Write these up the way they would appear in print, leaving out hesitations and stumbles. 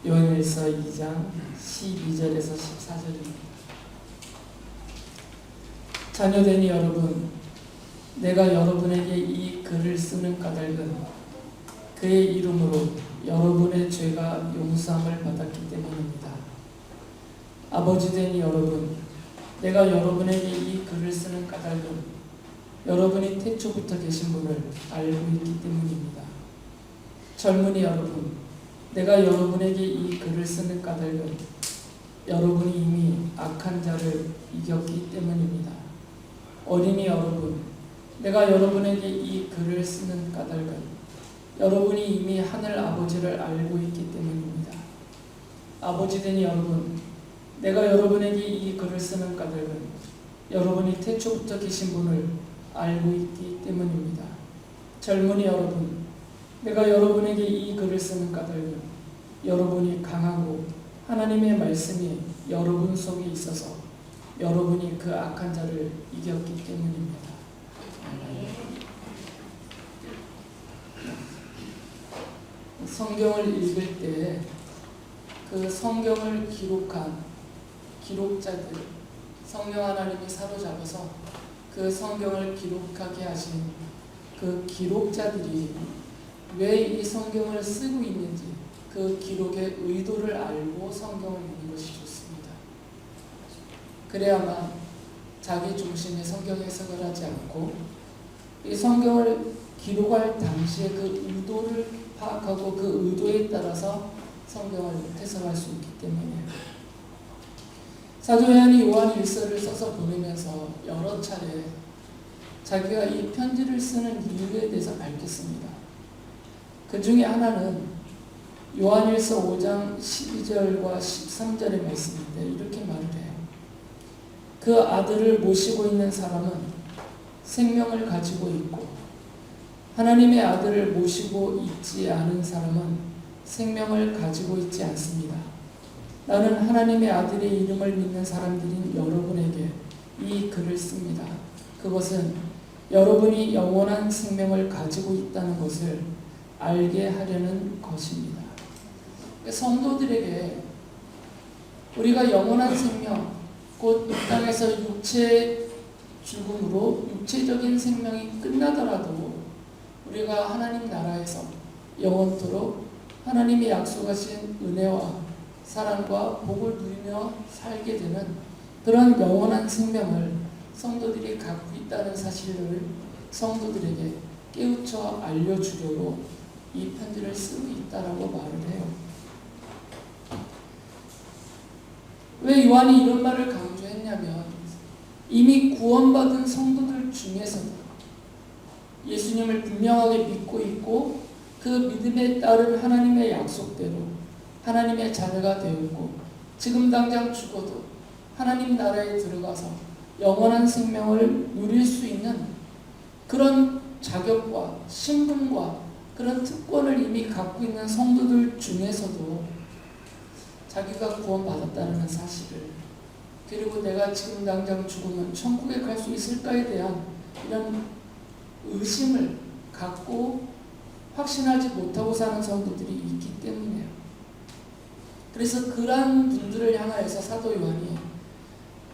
요한일서 2장 12절에서 14절입니다. 자녀되니 여러분, 내가 여러분에게 이 글을 쓰는 까닭은 그의 이름으로 여러분의 죄가 용서함을 받았기 때문입니다. 아버지되니 여러분, 내가 여러분에게 이 글을 쓰는 까닭은 여러분이 태초부터 계신 분을 알고 있기 때문입니다. 젊은이 여러분, 내가 여러분에게 이 글을 쓰는 까닭은 여러분이 이미 악한 자를 이겼기 때문입니다. 어린이 여러분, 내가 여러분에게 이 글을 쓰는 까닭은 여러분이 이미 하늘 아버지를 알고 있기 때문입니다. 아버지되니 여러분, 내가 여러분에게 이 글을 쓰는 까닭은 여러분이 태초부터 계신 분을 알고 있기 때문입니다. 젊은이 여러분, 내가 여러분에게 이 글을 쓰는 까닭은 여러분이 강하고 하나님의 말씀이 여러분 속에 있어서 여러분이 그 악한 자를 이겼기 때문입니다. 성경을 읽을 때 그 성경을 기록한 기록자들, 성령 하나님이 사로잡아서 그 성경을 기록하게 하신 그 기록자들이 왜 이 성경을 쓰고 있는지 그 기록의 의도를 알고 성경을 읽는 것이 좋습니다. 그래야만 자기 중심의 성경 해석을 하지 않고 이 성경을 기록할 당시에 그 의도를 파악하고 그 의도에 따라서 성경을 해석할 수 있기 때문에 사도 요한이 요한 일서를 써서 보내면서 여러 차례 자기가 이 편지를 쓰는 이유에 대해서 밝혔습니다. 그 중에 하나는 요한일서 5장 12절과 13절의 말씀인데 이렇게 말을 해요. 그 아들을 모시고 있는 사람은 생명을 가지고 있고 하나님의 아들을 모시고 있지 않은 사람은 생명을 가지고 있지 않습니다. 나는 하나님의 아들의 이름을 믿는 사람들인 여러분에게 이 글을 씁니다. 그것은 여러분이 영원한 생명을 가지고 있다는 것을 알게 하려는 것입니다. 성도들에게 우리가 영원한 생명, 곧 이 땅에서 육체의 죽음으로 육체적인 생명이 끝나더라도 우리가 하나님 나라에서 영원토록 하나님이 약속하신 은혜와 사랑과 복을 누리며 살게 되는 그런 영원한 생명을 성도들이 갖고 있다는 사실을 성도들에게 깨우쳐 알려주려고 이 편지를 쓰고 있다라고 말을 해요. 왜 요한이 이런 말을 강조했냐면 이미 구원받은 성도들 중에서도 예수님을 분명하게 믿고 있고 그 믿음에 따른 하나님의 약속대로 하나님의 자녀가 되었고 지금 당장 죽어도 하나님 나라에 들어가서 영원한 생명을 누릴 수 있는 그런 자격과 신분과 그런 특권을 이미 갖고 있는 성도들 중에서도 자기가 구원받았다는 사실을, 그리고 내가 지금 당장 죽으면 천국에 갈 수 있을까에 대한 이런 의심을 갖고 확신하지 못하고 사는 성도들이 있기 때문이에요. 그래서 그러한 분들을 향하여서 사도 요한이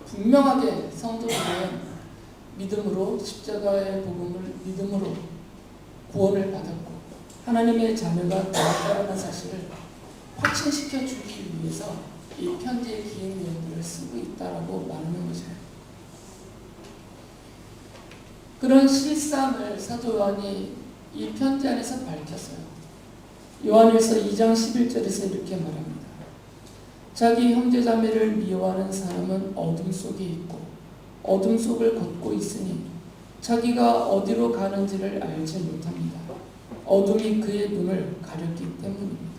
분명하게 성도들은 믿음으로 십자가의 복음을 믿음으로 구원을 받았고 하나님의 자녀가 되었다는 사실을 확신시켜 주기 위해서 이 편지의 긴 내용들을 쓰고 있다라고 말하는 거죠. 그런 실상을 사도 요한이 이 편지 안에서 밝혔어요. 요한일서 2장 11절에서 이렇게 말합니다. 자기 형제자매를 미워하는 사람은 어둠 속에 있고 어둠 속을 걷고 있으니 자기가 어디로 가는지를 알지 못합니다. 어둠이 그의 눈을 가렸기 때문입니다.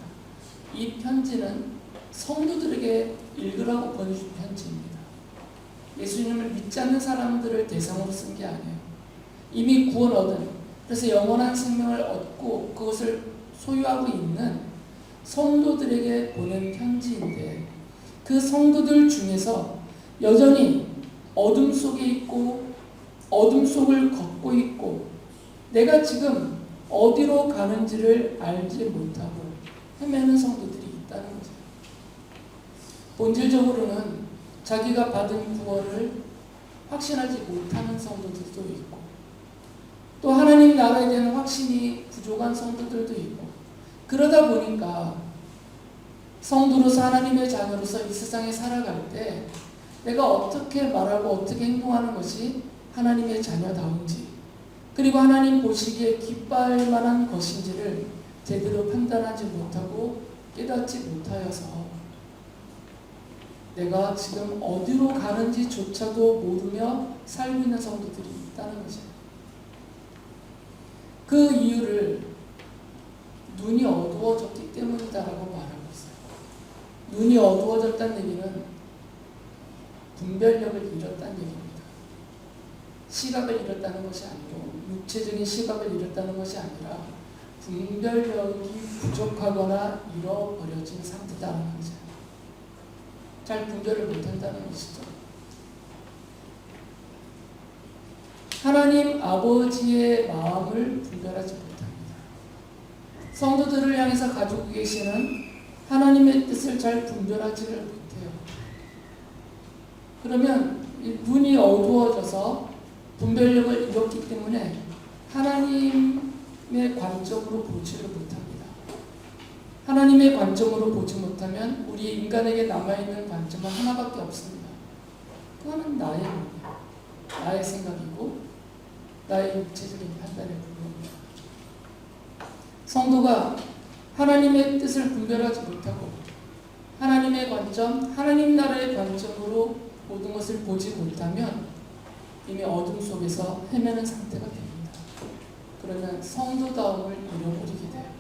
이 편지는 성도들에게 읽으라고 보내준 편지입니다. 예수님을 믿지 않는 사람들을 대상으로 쓴 게 아니에요. 이미 구원 얻은, 그래서 영원한 생명을 얻고 그것을 소유하고 있는 성도들에게 보낸 편지인데 그 성도들 중에서 여전히 어둠 속에 있고 어둠 속을 걷고 있고 내가 지금 어디로 가는지를 알지 못하고 헤매는 성도들이 있다는 거죠. 본질적으로는 자기가 받은 구원을 확신하지 못하는 성도들도 있고, 또 하나님 나라에 대한 확신이 부족한 성도들도 있고, 그러다 보니까 성도로서 하나님의 자녀로서 이 세상에 살아갈 때 내가 어떻게 말하고 어떻게 행동하는 것이 하나님의 자녀다운지, 그리고 하나님 보시기에 기뻐할 만한 것인지를 제대로 판단하지 못하고 깨닫지 못하여서 내가 지금 어디로 가는지조차도 모르며 살고 있는 성도들이 있다는 거죠. 그 이유를 눈이 어두워졌기 때문이다라고 말하고 있어요. 눈이 어두워졌다는 얘기는 분별력을 잃었다는 얘기입니다. 시각을 잃었다는 것이 아니고, 육체적인 시각을 잃었다는 것이 아니라 분별력이 부족하거나 잃어버려진 상태다라는 거죠. 잘 분별을 못한다는 것이죠. 하나님 아버지의 마음을 분별하지 못합니다. 성도들을 향해서 가지고 계시는 하나님의 뜻을 잘 분별하지를 못해요. 그러면 눈이 어두워져서 분별력을 잃었기 때문에 하나님의 관점으로 보지를 못합니다. 하나님의 관점으로 보지 못하면 우리 인간에게 남아있는 관점은 하나밖에 없습니다. 그거는 나의 생각이고 나의 육체적인 판단에 불과합니다. 성도가 하나님의 뜻을 분별하지 못하고 하나님의 관점, 하나님 나라의 관점으로 모든 것을 보지 못하면 이미 어둠 속에서 헤매는 상태가 됩니다. 그러면 성도다움을 잃어버리게 돼요.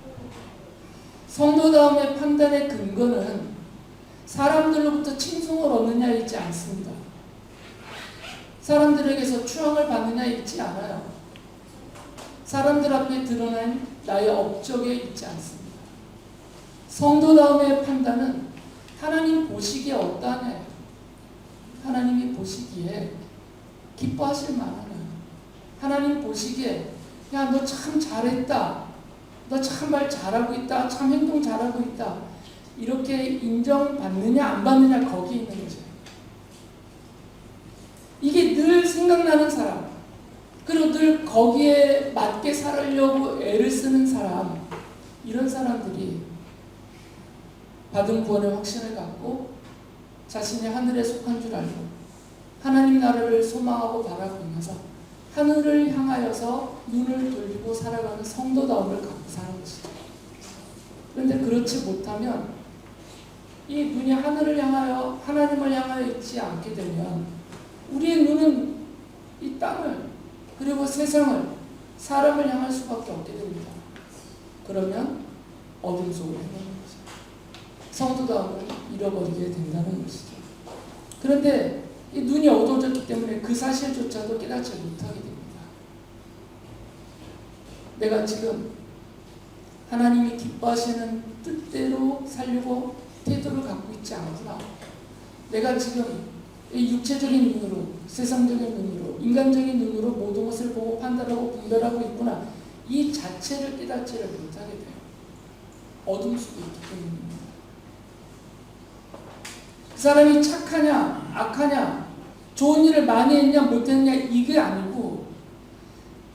성도다움의 판단의 근거는 사람들로부터 칭송을 얻느냐에 있지 않습니다. 사람들에게서 추앙을 받느냐에 있지 않아요. 사람들 앞에 드러난 나의 업적에 있지 않습니다. 성도다움의 판단은 하나님 보시기에 어떠하냐, 하나님이 보시기에 기뻐하실 만하냐, 하나님 보시기에 야 너 참 잘했다, 너 참 말 잘하고 있다, 참 행동 잘하고 있다, 이렇게 인정받느냐 안 받느냐 거기에 있는 거죠. 이게 늘 생각나는 사람, 그리고 늘 거기에 맞게 살으려고 애를 쓰는 사람, 이런 사람들이 받은 구원의 확신을 갖고 자신이 하늘에 속한 줄 알고 하나님 나라를 소망하고 바라보면서 하늘을 향하여서 눈을 돌리고 살아가는 성도다움을 갖고 사는 것이죠. 그런데 그렇지 못하면 이 눈이 하늘을 향하여 하나님을 향하여 있지 않게 되면 우리의 눈은 이 땅을, 그리고 세상을, 사람을 향할 수밖에 없게 됩니다. 그러면 어둠 속으로 행하는 거죠. 성도다움을 잃어버리게 된다는 것이죠. 그런데 이 눈이 어두워졌기 때문에 그 사실조차도 깨닫지 못하게 됩니다. 내가 지금 하나님이 기뻐하시는 뜻대로 살려고 태도를 갖고 있지 않구나. 내가 지금 이 육체적인 눈으로, 세상적인 눈으로, 인간적인 눈으로 모든 것을 보고 판단하고 분별하고 있구나. 이 자체를 깨닫지를 못하게 돼요. 어둠 속에 있기 때문입니다. 그 사람이 착하냐, 악하냐, 좋은 일을 많이 했냐, 못했냐, 이게 아니고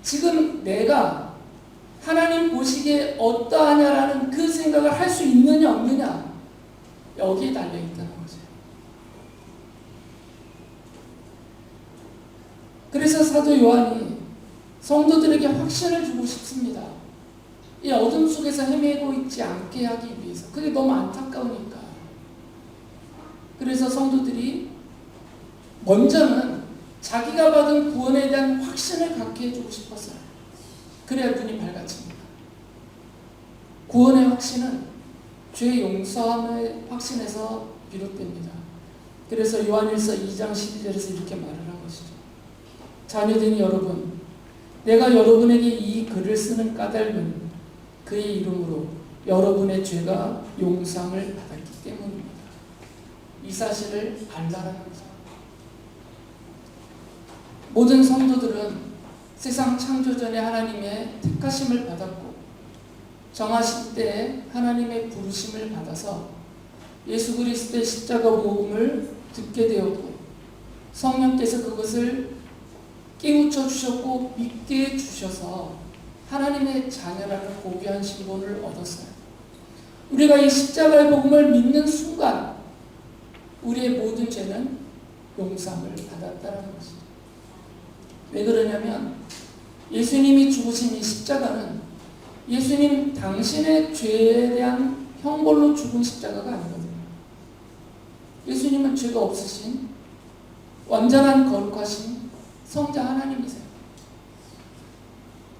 지금 내가 하나님 보시기에 어떠하냐라는 그 생각을 할 수 있느냐, 없느냐, 여기에 달려있다는 거죠. 그래서 사도 요한이 성도들에게 확신을 주고 싶습니다. 이 어둠 속에서 헤매고 있지 않게 하기 위해서. 그게 너무 안타까우니까. 그래서 성도들이 먼저는 자기가 받은 구원에 대한 확신을 갖게 해주고 싶었어요. 그래야 눈이 밝아집니다. 구원의 확신은 죄 용서함의 확신에서 비롯됩니다. 그래서 요한일서 2장 12절에서 이렇게 말을 한 것이죠. 자녀된 여러분, 내가 여러분에게 이 글을 쓰는 까닭은 그의 이름으로 여러분의 죄가 용서함을 받았기 때문입니다. 이 사실을 알라라는 거죠. 모든 성도들은 세상 창조 전에 하나님의 택하심을 받았고 정하실 때에 하나님의 부르심을 받아서 예수 그리스도의 십자가 복음을 듣게 되었고 성령께서 그것을 깨우쳐 주셨고 믿게 해주셔서 하나님의 자녀라는 고귀한 신분을 얻었어요. 우리가 이 십자가의 복음을 믿는 순간 우리의 모든 죄는 용서를 받았다는 것이죠. 왜 그러냐면 예수님이 죽으신 이 십자가는 예수님 당신의 죄에 대한 형벌로 죽은 십자가가 아니거든요. 예수님은 죄가 없으신 완전한 거룩하신 성자 하나님이세요.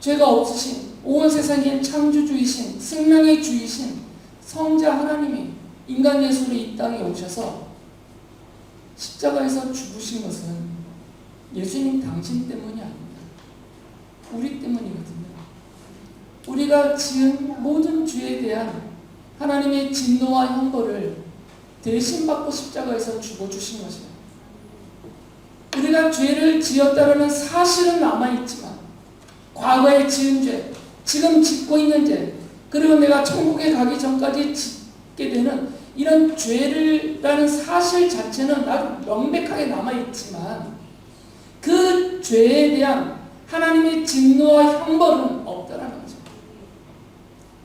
죄가 없으신 온 세상의 창조주이신 생명의 주이신 성자 하나님이 인간 예수로 이 땅에 오셔서 십자가에서 죽으신 것은 예수님 당신 때문이 아닙니다. 우리 때문이거든요. 우리가 지은 모든 죄에 대한 하나님의 진노와 형벌을 대신 받고 십자가에서 죽어주신 것이에요. 우리가 죄를 지었다는 사실은 남아있지만 과거에 지은 죄, 지금 짓고 있는 죄, 그리고 내가 천국에 가기 전까지 짓게 되는 이런 죄라는 사실 자체는 아주 명백하게 남아있지만 그 죄에 대한 하나님의 진노와 형벌은 없다라는 거죠.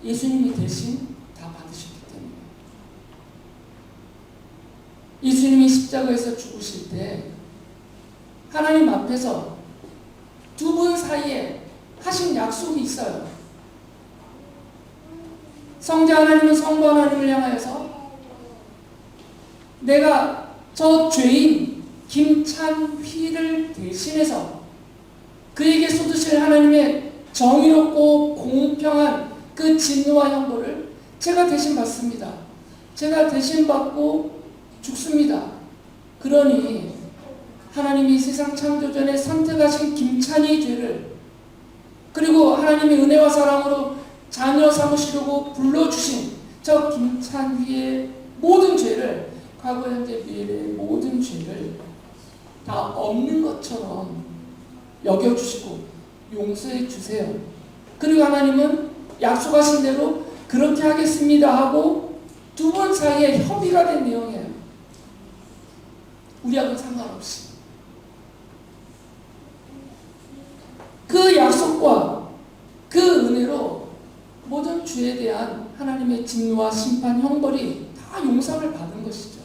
예수님이 대신 다 받으셨기 때문에. 예수님이 십자가에서 죽으실 때 하나님 앞에서 두 분 사이에 하신 약속이 있어요. 성자 하나님은 성부 하나님을 향하여서 내가 저 죄인 김찬휘를 대신해서 그에게 쏟으실 하나님의 정의롭고 공평한 그 진노와 형벌을 제가 대신 받습니다. 제가 대신 받고 죽습니다. 그러니 하나님이 세상 창조 전에 선택하신 김찬희의 죄를 그리고 하나님의 은혜와 사랑으로 자녀 삼으시려고 불러주신 저 김찬희의 모든 죄를 과거 현재 미래의 모든 죄를 다 없는 것처럼 여겨주시고 용서해 주세요. 그리고 하나님은 약속하신 대로 그렇게 하겠습니다 하고 두 분 사이에 협의가 된 내용이에요. 우리하고는 상관없이. 그 약속과 그 은혜로 모든 죄에 대한 하나님의 진노와 심판, 형벌이 다 용서를 받은 것이죠.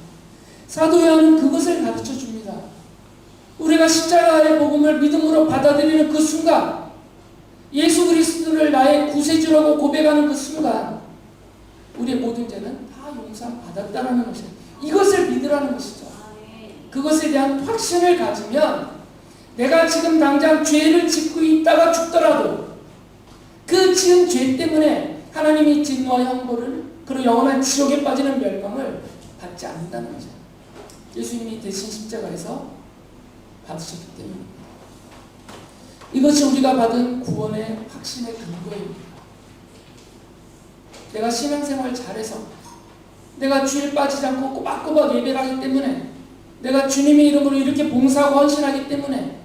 사도 요한은 그것을 가르쳐 줍니다. 우리가 십자가의 복음을 믿음으로 받아들이는 그 순간, 예수 그리스도를 나의 구세주라고 고백하는 그 순간 우리의 모든 죄는 다 용서받았다는 것이에요. 이것을 믿으라는 것이죠. 그것에 대한 확신을 가지면 내가 지금 당장 죄를 짓고 있다가 죽더라도 그 지은 죄 때문에 하나님이 진노와 형벌을 그리고 영원한 지옥에 빠지는 멸망을 받지 않는다는 거죠. 예수님이 대신 십자가에서 받으셨기 때문입니다. 이것이 우리가 받은 구원의 확신의 근거입니다. 내가 신앙생활 잘해서 내가 죄에 빠지지 않고 꼬박꼬박 예배를 하기 때문에 내가 주님의 이름으로 이렇게 봉사하고 헌신하기 때문에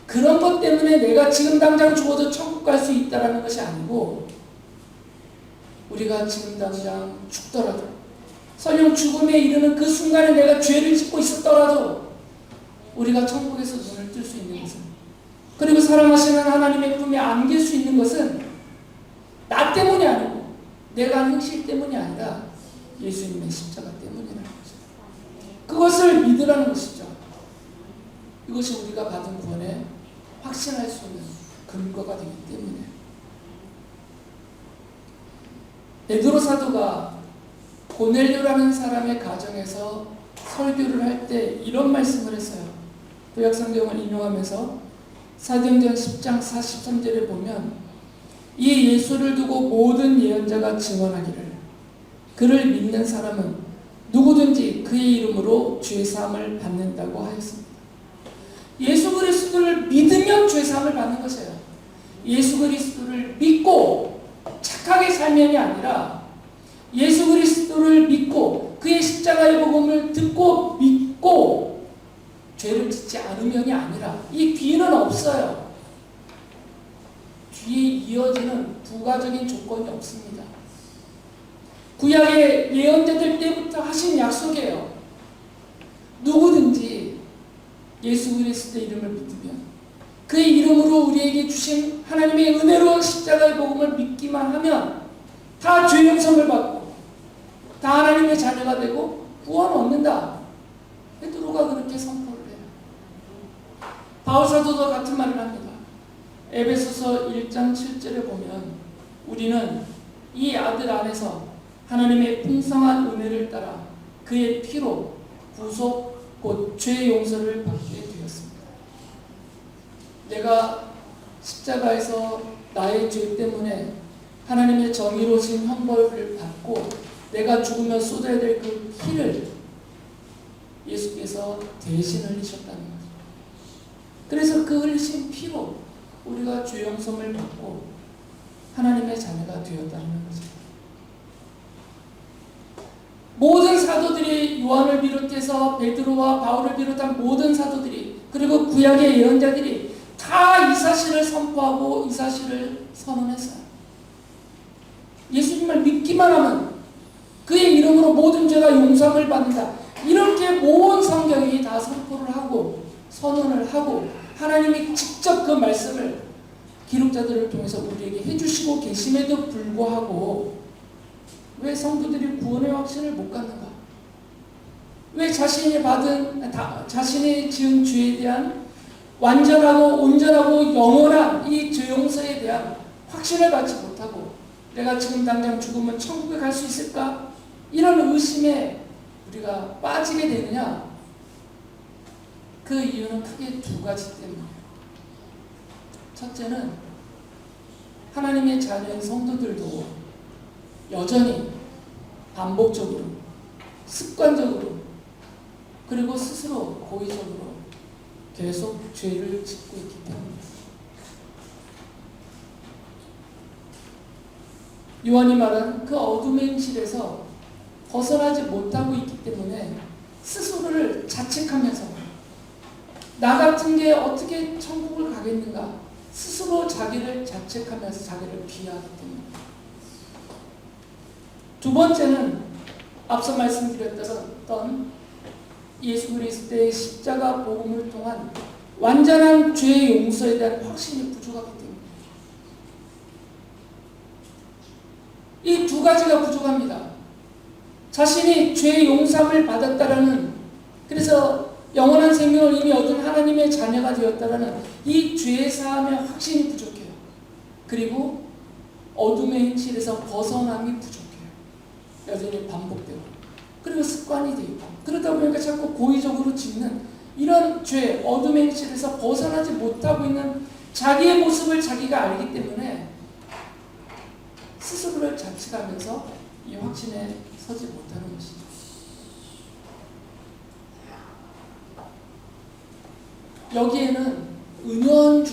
그런 것 때문에 내가 지금 당장 죽어도 천국 갈 수 있다는 것이 아니고 우리가 지금 당장 죽더라도 설령 죽음에 이르는 그 순간에 내가 죄를 짓고 있었더라도 우리가 천국에서 눈을 뜰 수 있는 것은 그리고 사랑하시는 하나님의 품에 안길 수 있는 것은 나 때문이 아니고 내가 한 행실 때문이 아니라 예수님의 십자가 때문이라는 것이죠. 그것을 믿으라는 것이죠. 이것이 우리가 받은 구원에 확신할 수 있는 근거가 되기 때문에 베드로 사도가 고넬료라는 사람의 가정에서 설교를 할 때 이런 말씀을 했어요. 구약성경을 인용하면서 사도행전 10장 43절에 보면 이 예수를 두고 모든 예언자가 증언하기를 그를 믿는 사람은 누구든지 그의 이름으로 죄사함을 받는다고 하였습니다. 예수 그리스도를 믿으면 죄사함을 받는 것이에요. 예수 그리스도를 믿고 착하게 살면이 아니라 예수 그리스도를 믿고 그의 십자가의 복음을 듣고 믿고 죄를 짓지 않으면이 아니라 이 뒤는 없어요. 뒤에 이어지는 부가적인 조건이 없습니다. 구약의 예언자들 때부터 하신 약속 약속이에요. 누구든지 예수 그리스도의 이름을 믿으면 그의 이름으로 우리에게 주신 하나님의 은혜로운 십자가의 복음을 믿기만 하면 다 죄 용서를 받고 다 하나님의 자녀가 되고 구원 얻는다. 베드로가 그렇게 선포를 해요. 바울 사도도 같은 말을 합니다. 에베소서 1장 7절에 보면 우리는 이 아들 안에서 하나님의 풍성한 은혜를 따라 그의 피로 구속 곧 죄 용서를 받게 되었습니다. 내가 십자가에서 나의 죄 때문에 하나님의 정의로우신 형벌을 받고 내가 죽으면 쏟아야 될 그 피를 예수께서 대신 흘리셨다는 거죠. 그래서 그 흘리신 피로 우리가 죄 용서를 받고 하나님의 자녀가 되었다는 거죠. 모든 사도들이 요한을 비롯해서 베드로와 바울을 비롯한 모든 사도들이 그리고 구약의 예언자들이 다 이 사실을 선포하고 이 사실을 선언했어요. 예수님을 믿기만 하면 그의 이름으로 모든 죄가 용서를 받는다. 이렇게 모든 성경이 다 선포를 하고 선언을 하고 하나님이 직접 그 말씀을 기록자들을 통해서 우리에게 해주시고 계심에도 불구하고 왜 성도들이 구원의 확신을 못 갖는가? 왜 자신이 지은 죄에 대한 완전하고 온전하고 영원한 이 죄 용서에 대한 확신을 갖지 못하고 내가 지금 당장 죽으면 천국에 갈 수 있을까? 이런 의심에 우리가 빠지게 되느냐? 그 이유는 크게 두 가지 때문이에요. 첫째는 하나님의 자녀인 성도들도 여전히 반복적으로, 습관적으로, 그리고 스스로 고의적으로 계속 죄를 짓고 있기 때문입니다. 요한이 말한 그 어둠의 현실에서 벗어나지 못하고 있기 때문에 스스로를 자책하면서 나 같은 게 어떻게 천국을 가겠는가 스스로 자기를 자책하면서 자기를 비하하기 때문입니다. 두 번째는 앞서 말씀드렸던 예수 그리스도의 십자가 복음을 통한 완전한 죄의 용서에 대한 확신이 부족하기 때문입니다. 이 두 가지가 부족합니다. 자신이 죄의 용서를 받았다라는, 그래서 영원한 생명을 이미 얻은 하나님의 자녀가 되었다라는 이 죄의 사함의 확신이 부족해요. 그리고 어둠의 현실에서 벗어남이 부족해요. 여전히 반복되고 그리고 습관이 되어 있고 그러다 보니까 자꾸 고의적으로 짓는 이런 죄, 어둠의 현실에서 벗어나지 못하고 있는 자기의 모습을 자기가 알기 때문에 스스로를 자책하면서 이 확신에 서지 못하는 것이죠. 여기에는 은연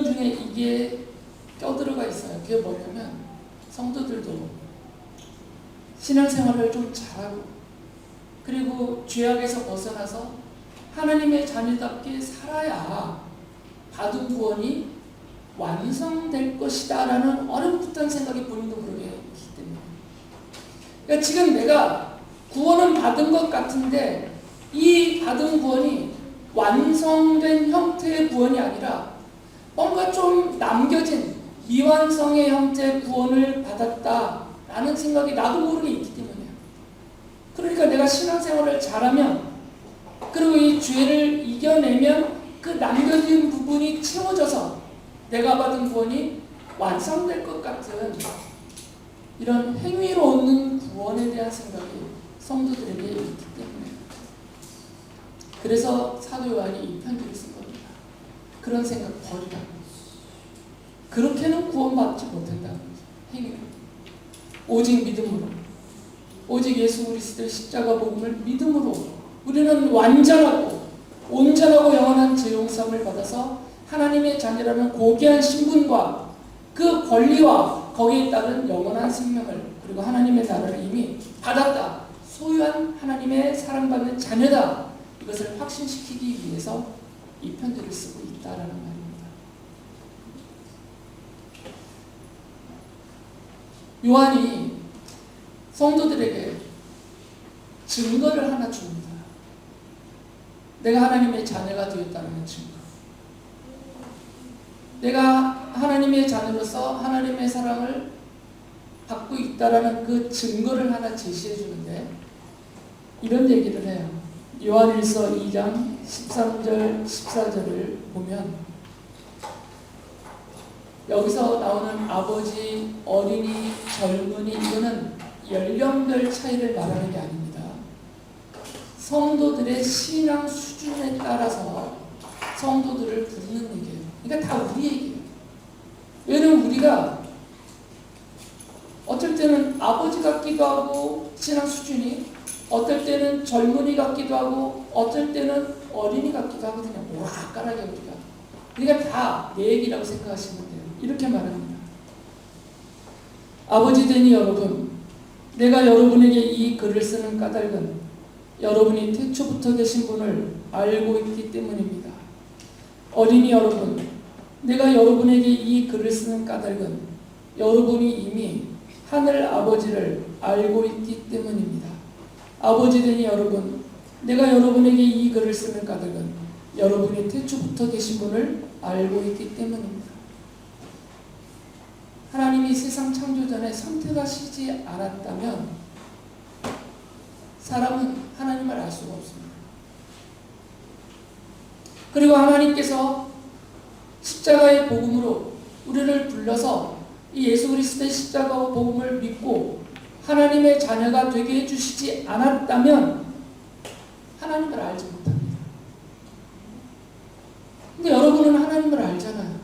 중에 이게 껴들어가 있어요. 그게 뭐냐면 성도들도 신앙생활을 좀 잘하고 그리고 죄악에서 벗어나서 하나님의 자녀답게 살아야 받은 구원이 완성될 것이다 라는 어렴풋한 생각이 본인도 그러게 있기 때문에, 그러니까 지금 내가 구원은 받은 것 같은데 이 받은 구원이 완성된 형태의 구원이 아니라 뭔가 좀 남겨진 미완성의 형태의 구원을 받았다라는 생각이 나도 모르게 있기 때문이에요. 그러니까 내가 신앙생활을 잘하면 그리고 이 죄를 이겨내면 그 남겨진 부분이 채워져서 내가 받은 구원이 완성될 것 같은 이런 행위로 얻는 구원에 대한 생각이 성도들에게 있기 때문에, 그래서 사도 요한이 이 편지를 쓴 겁니다. 그런 생각 버리라. 그렇게는 구원받지 못한다는 거죠. 행위로. 오직 믿음으로, 오직 예수 그리스도의 십자가 복음을 믿음으로 우리는 완전하고 온전하고 영원한 죄 용서함을 받아서 하나님의 자녀라는 고귀한 신분과 그 권리와 거기에 따른 영원한 생명을 그리고 하나님의 나라를 이미 받았다. 소유한 하나님의 사랑받는 자녀다. 이것을 확신시키기 위해서 이 편지를 쓰고 있다라는 말입니다. 요한이 성도들에게 증거를 하나 줍니다. 내가 하나님의 자녀가 되었다는 증거. 내가 하나님의 자녀로서 하나님의 사랑을 받고 있다라는 그 증거를 하나 제시해 주는데 이런 얘기를 해요. 요한일서 2장 13절 14절을 보면 여기서 나오는 아버지, 어린이, 젊은이 이거는 연령별 차이를 말하는 게 아닙니다. 성도들의 신앙 수준에 따라서 성도들을 부르는 얘기예요. 그러니까 다 우리 얘기예요. 왜냐면 우리가 어떨 때는 아버지 같기도 하고 신앙 수준이, 어떨 때는 젊은이 같기도 하고 어떨 때는 어린이 같기도 하거든요. 오락가락해 우리가. 그러니까 다 내 얘기라고 생각하시면 돼요. 이렇게 말합니다. 아버지 되니 여러분, 내가 여러분에게 이 글을 쓰는 까닭은 여러분이 태초부터 계신 분을 알고 있기 때문입니다. 어린이 여러분, 내가 여러분에게 이 글을 쓰는 까닭은 여러분이 이미 하늘 아버지를 알고 있기 때문입니다. 아버지 되니 여러분, 내가 여러분에게 이 글을 쓰는 까닭은 여러분이 태초부터 계신 분을 알고 있기 때문입니다. 하나님이 세상 창조 전에 선택하시지 않았다면 사람은 하나님을 알 수가 없습니다. 그리고 하나님께서 십자가의 복음으로 우리를 불러서 이 예수 그리스도의 십자가와 복음을 믿고 하나님의 자녀가 되게 해주시지 않았다면 하나님을 알지 못합니다. 근데 여러분은 하나님을 알잖아요.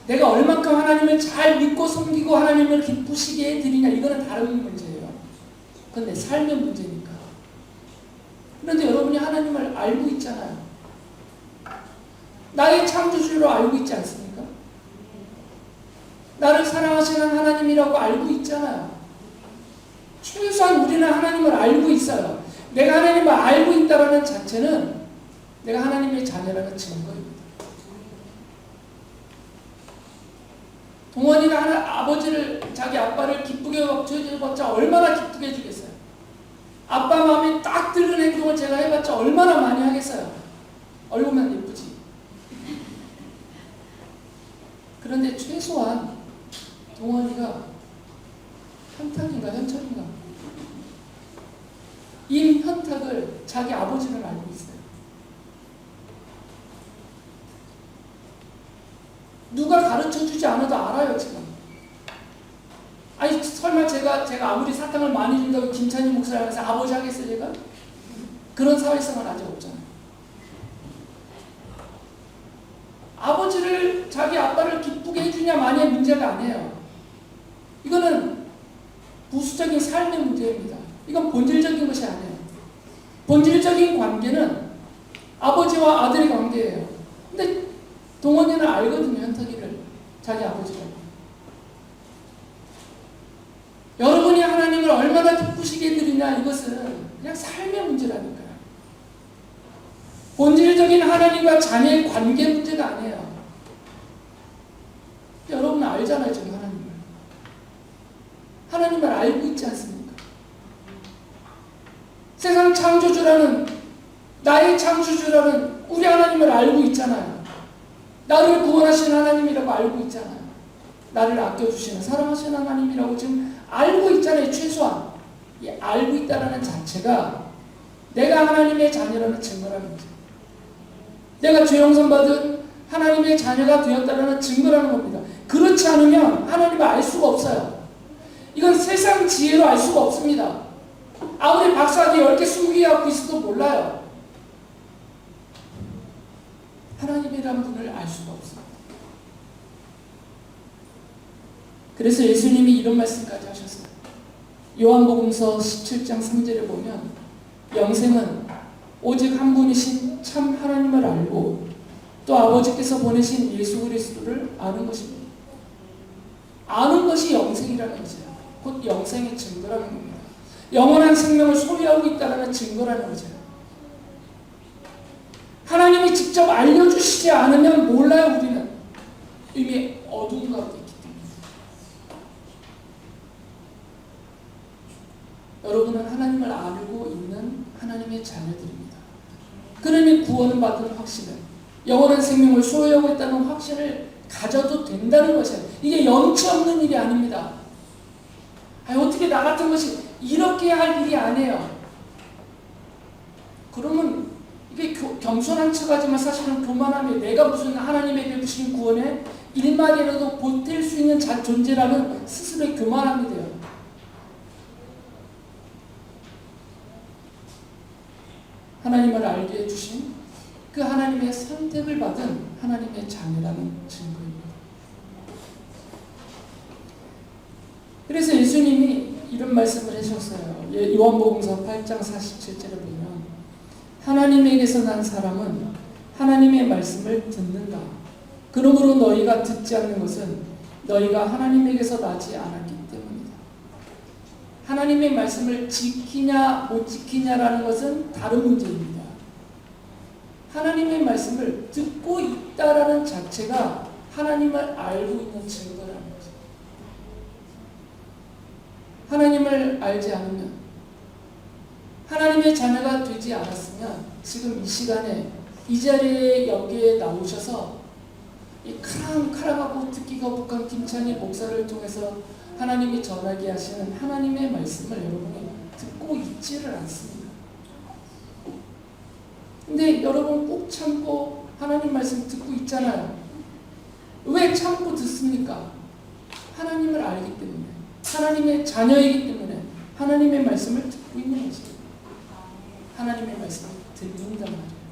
내가 얼만큼 하나님을 잘 믿고 섬기고 하나님을 기쁘시게 해드리냐, 이거는 다른 문제예요. 그건 내 삶의 문제니까. 그런데 여러분이 하나님을 알고 있잖아요. 나의 창조주로 알고 있지 않습니까? 나를 사랑하시는 하나님이라고 알고 있잖아요. 최소한 우리는 하나님을 알고 있어요. 내가 하나님을 알고 있다는 자체는 내가 하나님의 자녀라는 증거입니다. 동원이가 아버지를, 자기 아빠를 기쁘게 해봤자 얼마나 기쁘게 해주겠어요. 아빠 마음에 딱 드는 행동을 제가 해봤자 얼마나 많이 하겠어요. 얼굴만 예쁘지. 그런데 최소한 동원이가 현탁인가 현철인가 임현탁을 자기 아버지를 알고 있어요. 누가 가르쳐주지 않아도 알아요 지금. 아니 설마 제가 아무리 사탕을 많이 준다고 김찬희 목사님한테 아버지 하겠어요 제가? 그런 사회성은 아직 없잖아요. 아버지를, 자기 아빠를 기쁘게 해주냐 마냐의 문제가 아니에요. 이거는 부수적인 삶의 문제입니다. 이건 본질적인 것이 아니에요. 본질적인 관계는 아버지와 아들의 관계예요. 근데 동원이는 알거든요, 현탁이를. 자기 아버지라고. 여러분이 하나님을 얼마나 기쁘시게 해드리냐, 이것은 그냥 삶의 문제라니까요. 본질적인 하나님과 자녀의 관계 문제가 아니에요. 여러분 알잖아요, 지금 하나님을. 하나님을 알고 있지 않습니까? 세상 창조주라는, 나의 창조주라는 우리 하나님을 알고 있잖아요. 나를 구원하시는 하나님이라고 알고 있잖아요. 나를 아껴주시는, 사랑하시는 하나님이라고 지금 알고 있잖아요, 최소한. 이 알고 있다는 자체가 내가 하나님의 자녀라는 증거라는 거죠. 내가 죄 용서 받은 하나님의 자녀가 되었다는 증거라는 겁니다. 그렇지 않으면 하나님을 알 수가 없어요. 이건 세상 지혜로 알 수가 없습니다. 아무리 박사학위 10개, 20개 갖고 있어도 몰라요. 하나님이라는 분을 알 수가 없습니다. 그래서 예수님이 이런 말씀까지 하셨어요. 요한복음서 17장 3절에 보면 영생은 오직 한 분이신 참 하나님을 알고 또 아버지께서 보내신 예수 그리스도를 아는 것입니다. 아는 것이 영생이라는 것이에요. 곧 영생의 증거라는 겁니다. 영원한 생명을 소유하고 있다는 증거라는 거죠. 하나님이 직접 알려주시지 않으면 몰라요, 우리는. 이미 어두운 가운데 있기 때문에. 여러분은 하나님을 알고 있는 하나님의 자녀들입니다. 그러니 구원을 받은 확신을, 영원한 생명을 소유하고 있다는 확신을 가져도 된다는 것이에요. 이게 염치 없는 일이 아닙니다. 어떻게 나 같은 것이 이렇게 할 일이 아니에요. 그러면 이게 겸손한 척하지만 사실은 교만함이에요. 내가 무슨 하나님의 베푸신 구원에 일말이라도 보탤 수 있는 존재라는 스스로의 교만함이 돼요. 하나님을 알게 해주신 그 하나님의 선택을 받은 하나님의 자녀라는 증거입니다. 그래서 예수님이 이런 말씀을 하셨어요. 요한복음서 8장 47절에 보면 하나님에게서 난 사람은 하나님의 말씀을 듣는다. 그러므로 너희가 듣지 않는 것은 너희가 하나님에게서 나지 않았기 때문이다. 하나님의 말씀을 지키냐 못 지키냐라는 것은 다른 문제입니다. 하나님의 말씀을 듣고 있다라는 자체가 하나님을 알고 있는 증거라는 거죠. 하나님을 알지 않으면, 하나님의 자녀가 되지 않았으면 지금 이 시간에 이 자리에 여기에 나오셔서 이 카랑카랑하고 듣기 거북한 김찬희 목사를 통해서 하나님이 전하게 하시는 하나님의 말씀을 여러분이 듣고 있지를 않습니다. 근데 여러분 꼭 참고 하나님 말씀 듣고 있잖아요. 왜 참고 듣습니까? 하나님을 알기 때문에, 하나님의 자녀이기 때문에 하나님의 말씀을 듣고 있는 거죠. 하나님의 말씀을 듣는단 말이에요.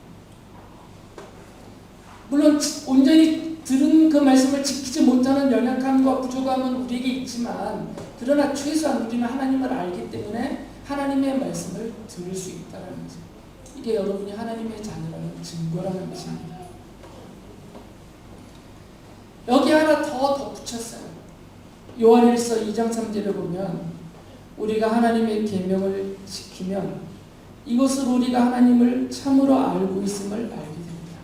물론 온전히 들은 그 말씀을 지키지 못하는 연약함과 부족함은 우리에게 있지만, 그러나 최소한 우리는 하나님을 알기 때문에 하나님의 말씀을 들을 수 있다는 거죠. 이게 여러분이 하나님의 자녀라는 증거라는 것입니다. 여기 하나 더 덧붙였어요. 요한일서 2장 3절에 보면 우리가 하나님의 계명을 지키면 이것으로 우리가 하나님을 참으로 알고 있음을 알게 됩니다.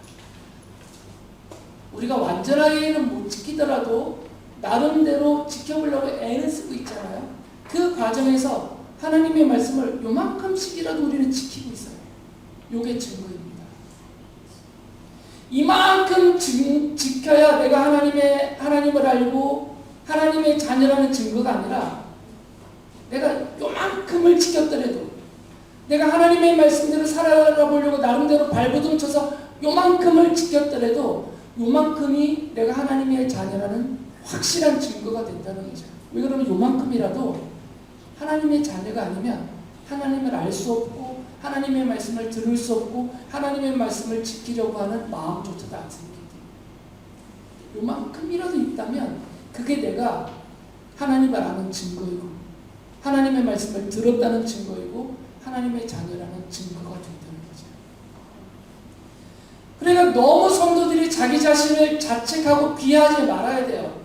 우리가 완전하게는 못 지키더라도 나름대로 지켜보려고 애는 쓰고 있잖아요. 그 과정에서 하나님의 말씀을 요만큼씩이라도 우리는 지키고 있어요. 요게 증거입니다. 이만큼 지켜야 내가 하나님을 알고 하나님의 자녀라는 증거가 아니라, 내가 요만큼을 지켰더라도, 내가 하나님의 말씀대로 살아보려고 나름대로 발버둥 쳐서 요만큼을 지켰더라도 요만큼이 내가 하나님의 자녀라는 확실한 증거가 된다는 거죠. 왜 그러면 요만큼이라도 하나님의 자녀가 아니면 하나님을 알 수 없고 하나님의 말씀을 들을 수 없고 하나님의 말씀을 지키려고 하는 마음조차도 안 생기게 돼요. 요만큼이라도 있다면 그게 내가 하나님을 아는 증거이고 하나님의 말씀을 들었다는 증거이고 하나님의 자녀라는 증거가 된다는 거죠. 그러니까 너무 성도들이 자기 자신을 자책하고 비하하지 말아야 돼요.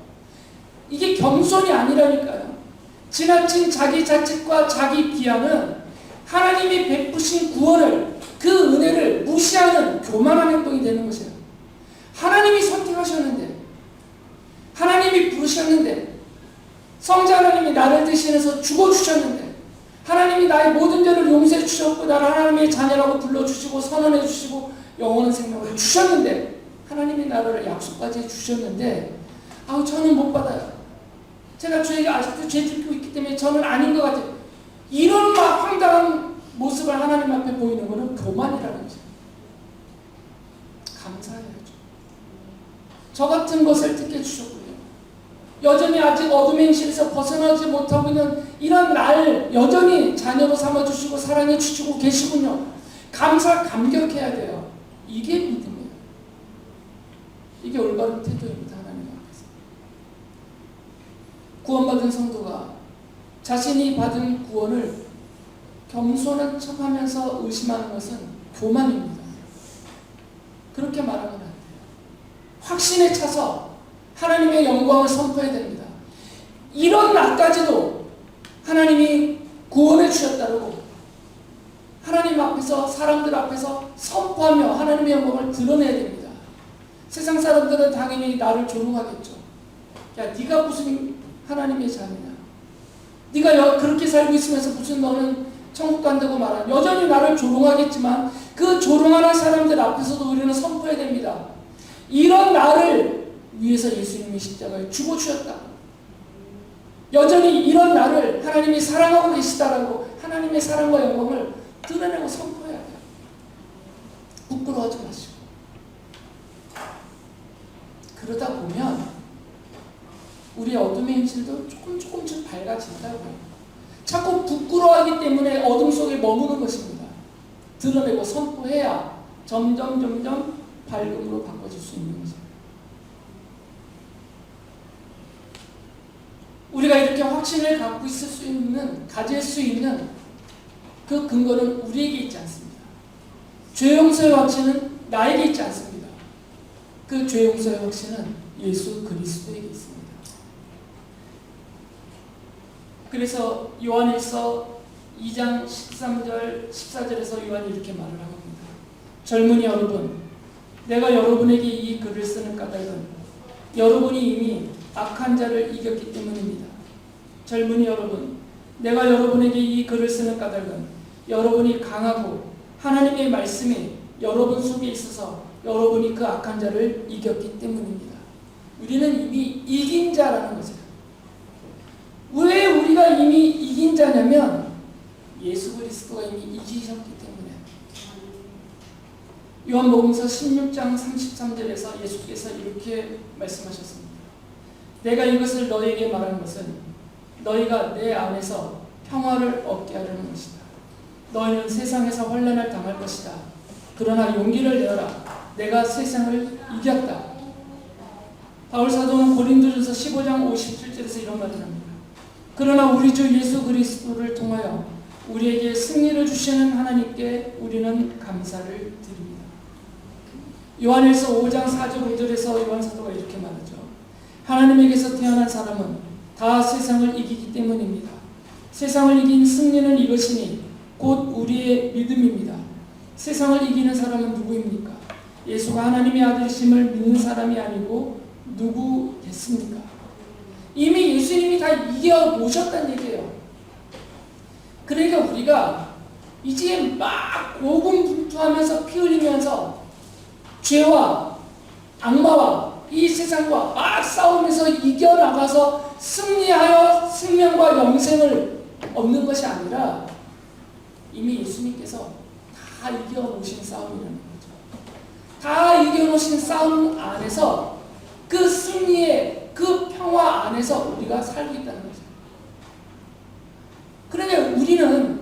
이게 겸손이 아니라니까요. 지나친 자기 자책과 자기 비하는 하나님이 베푸신 구원을, 그 은혜를 무시하는 교만한 행동이 되는 것이에요. 하나님이 선택하셨는데, 하나님이 부르셨는데, 성자 하나님이 나를 대신해서 죽어주셨는데, 하나님이 나의 모든 죄를 용서해 주셨고 나를 하나님의 자녀라고 불러주시고 선언해 주시고 영원한 생명을 주셨는데, 하나님이 나를 약속까지 해주셨는데 저는 못 받아요. 제가 아직도 죄 짓고 있기 때문에 저는 아닌 것 같아요. 이런 막 황당한 모습을 하나님 앞에 보이는 것은 교만이라는 거죠. 감사해야죠. 저 같은 것을 택해 주셨군요. 여전히 아직 어둠의 행실에서 벗어나지 못하고 있는 이런 날 여전히 자녀로 삼아주시고 사랑해 주시고 계시군요. 감격해야 돼요. 이게 믿음이에요. 이게 올바른 태도입니다. 하나님 앞에서. 구원받은 성도가 자신이 받은 구원을 겸손한 척하면서 의심하는 것은 교만입니다. 그렇게 말하면 안 돼요. 확신에 차서 하나님의 영광을 선포해야 됩니다. 이런 나까지도 하나님이 구원해 주셨다고 하나님 앞에서, 사람들 앞에서 선포하며 하나님의 영광을 드러내야 됩니다. 세상 사람들은 당연히 나를 조롱하겠죠. 야, 네가 무슨 하나님의 자녀냐? 네가 그렇게 살고 있으면서 무슨 너는 천국 간다고 말하는, 여전히 나를 조롱하겠지만 그 조롱하는 사람들 앞에서도 우리는 선포해야 됩니다. 이런 나를 위해서 예수님이 십자가에 죽어 주셨다. 여전히 이런 나를 하나님이 사랑하고 계시다라고 하나님의 사랑과 영광을 드러내고 선포해야 돼요. 부끄러워하지 마시고. 그러다 보면 우리의 어둠의 현실도 조금씩 밝아진다고요. 자꾸 부끄러워하기 때문에 어둠 속에 머무는 것입니다. 드러내고 선포해야 점점 밝음으로 바꿔질 수 있는 거죠. 우리가 이렇게 확신을 갖고 있을 수 있는, 가질 수 있는 그 근거는 우리에게 있지 않습니다. 죄 용서의 확신은 나에게 있지 않습니다. 그 죄 용서의 확신은 예수 그리스도에게 있습니다. 그래서 요한일서 2장 13절 14절에서 요한이 이렇게 말을 합니다. 젊은이 여러분, 내가 여러분에게 이 글을 쓰는 까닭은 여러분이 이미 악한 자를 이겼기 때문입니다. 젊은이 여러분, 내가 여러분에게 이 글을 쓰는 까닭은 여러분이 강하고 하나님의 말씀이 여러분 속에 있어서 여러분이 그 악한 자를 이겼기 때문입니다. 우리는 이미 이긴 자라는 거죠. 왜 우리가 이미 이긴 자냐면 예수 그리스도가 이미 이기셨기 때문에. 요한복음서 16장 33절에서 예수께서 이렇게 말씀하셨습니다. 내가 이것을 너에게 말하는 것은 너희가 내 안에서 평화를 얻게 하려는 것이다. 너희는 세상에서 환난을 당할 것이다. 그러나 용기를 내어라. 내가 세상을 이겼다. 바울 사도는 고린도전서 15장 57절에서 이런 말을 합니다. 그러나 우리 주 예수 그리스도를 통하여 우리에게 승리를 주시는 하나님께 우리는 감사를 드립니다. 요한일서 5장 4절 5절에서 요한 사도가 이렇게 말하죠. 하나님에게서 태어난 사람은 다 세상을 이기기 때문입니다. 세상을 이긴 승리는 이것이니 곧 우리의 믿음입니다. 세상을 이기는 사람은 누구입니까? 예수가 하나님의 아들이심을 믿는 사람이 아니고 누구겠습니까? 이미 예수님이 다 이겨보셨다는 얘기예요. 그러니까 우리가 이제 막 고군분투하면서 피 흘리면서 죄와 악마와 이 세상과 막 싸우면서 이겨나가서 승리하여 생명과 영생을 얻는 것이 아니라 이미 예수님께서 다 이겨놓으신 싸움이라는 거죠. 다 이겨놓으신 싸움 안에서 그 승리의 그 평화 안에서 우리가 살고 있다는 거죠. 그러니까 우리는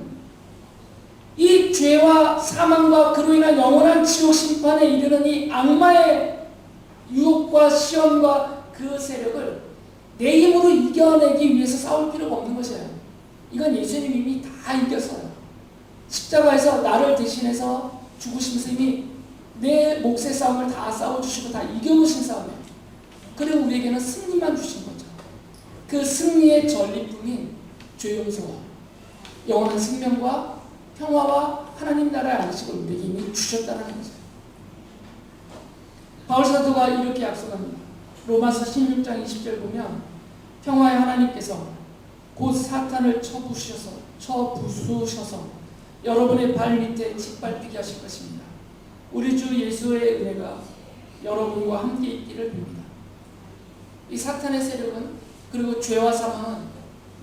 이 죄와 사망과 그로 인한 영원한 지옥 심판에 이르는 이 악마의 유혹과 시험과 그 세력을 내 힘으로 이겨내기 위해서 싸울 필요가 없는 것이에요. 이건 예수님이 이미 다 이겼어요. 십자가에서 나를 대신해서 죽으시면서 이미 내 몫의 싸움을 다 싸워주시고 다 이겨놓으신 싸움이에요. 그리고 우리에게는 승리만 주신 거죠. 그 승리의 전리품인 죄 용서와 영원한 생명과 평화와 하나님 나라의 안식을 우리에게 이미 주셨다는 거죠. 바울 사도가 이렇게 약속합니다. 로마서 16장 20절 보면 평화의 하나님께서 곧 사탄을 쳐부수셔서 여러분의 발 밑에 짓밟히게 하실 것입니다. 우리 주 예수의 은혜가 여러분과 함께 있기를 빕니다. 이 사탄의 세력은 그리고 죄와 사망은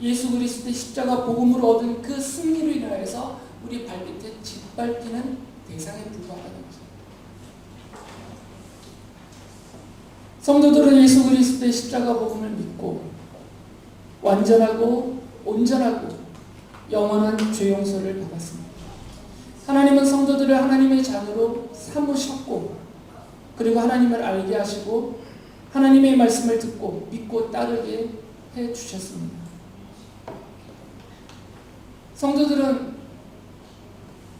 예수 그리스도의 십자가 복음으로 얻은 그 승리로 인하여서 우리 발밑에 짓밟히는 대상에 불과하다는 거죠. 성도들은 예수 그리스도의 십자가 복음을 믿고 완전하고 온전하고 영원한 죄 용서를 받았습니다. 하나님은 성도들을 하나님의 자녀로 삼으셨고 그리고 하나님을 알게 하시고 하나님의 말씀을 듣고 믿고 따르게 해주셨습니다. 성도들은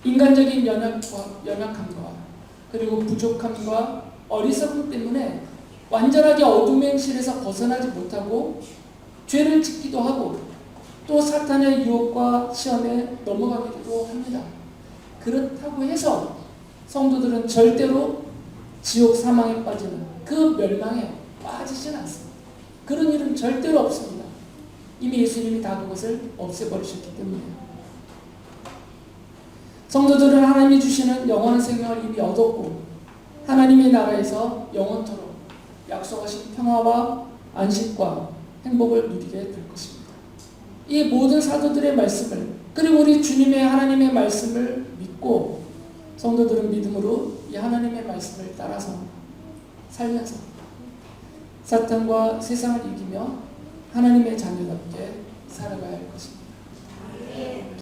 인간적인 연약함과 그리고 부족함과 어리석음 때문에 완전하게 어둠의 행실에서 벗어나지 못하고 죄를 짓기도 하고 또 사탄의 유혹과 시험에 넘어가기도 합니다. 그렇다고 해서 성도들은 절대로 지옥 사망에 빠지는 그 멸망에 빠지지는 않습니다. 그런 일은 절대로 없습니다. 이미 예수님이 다 그것을 없애버리셨기 때문에요. 성도들은 하나님이 주시는 영원한 생명을 이미 얻었고 하나님의 나라에서 영원토록 약속하신 평화와 안식과 행복을 누리게 될 것입니다. 이 모든 사도들의 말씀을 그리고 우리 주님의 하나님의 말씀을 믿고 성도들은 믿음으로 이 하나님의 말씀을 따라서 살면서 사탄과 세상을 이기며 하나님의 자녀답게 살아가야 할 것입니다.